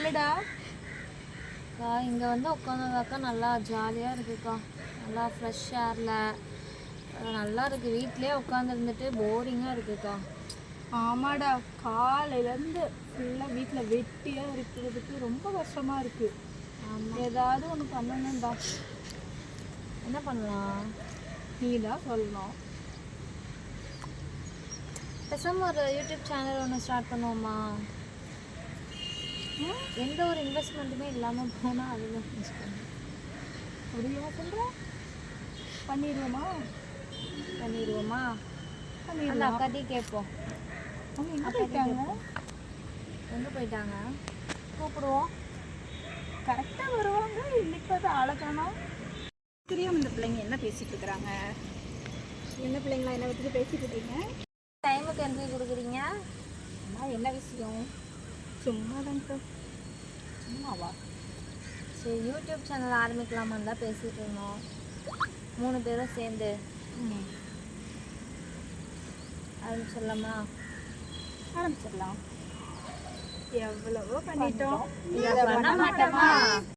சொல்லுடா. இங்கே வந்து உட்காந்தாக்கா நல்லா ஜாலியாக இருக்குக்கா. நல்லா ஃப்ரெஷ் ஏரில் நல்லா இருக்குது. வீட்டிலே உட்காந்துருந்துட்டு போரிங்காக இருக்குக்கா. ஆமாடா, காலையிலேருந்து ஃபுல்லாக வீட்டில் வெட்டியாக இருக்கிறதுக்கு ரொம்ப கஷ்டமாக இருக்குது. ஆமாம், ஏதாவது ஒன்று பண்ணணும்டா. என்ன பண்ணலாம்? நீ தான் சொல்லணும். பேசாமல் ஒரு யூடியூப் சேனல் ஒன்று ஸ்டார்ட் பண்ணுவோமா? எந்த ஒரு இன்வெஸ்ட்மெண்ட்டுமே இல்லாமல் போனால் அதில் இன்வெஸ்ட் பண்ணுவோம். அப்படியா சொல்கிற? பண்ணிடுவோமா? பண்ணிடுவோமா? அந்த பண்ணிடலாம். அக்காட்டையும் கேட்போம். அவங்க எங்கே போயிட்டாங்க? எங்கே போயிட்டாங்க? கூப்பிடுவோம். கரெக்டாக வருவாங்க. இன்னைக்கு வந்து ஆளை காணோம். தெரியாம இந்த பிள்ளைங்க என்ன பேசிகிட்டு இருக்கிறாங்க? என்ன பிள்ளைங்களா என்ன வச்சுட்டு பேசிகிட்டு இருக்கீங்க? டைமுக்கு என்ட்ரி கொடுக்குறீங்க. அம்மா என்ன விஷயம்? சும்மா தான்க்கா. சும்மாவா? சரி, யூடியூப் சேனல் ஆரம்பிக்கலாமான்னு தான் பேசிகிட்டு இருந்தோம் 3 பேரும் சேர்ந்து. ஆரம்பிச்சிடலாமா? ஆரம்பிச்சிடலாம். எவ்வளவோ பண்ணிட்டோம். இதை பண்ண மாட்டோமா?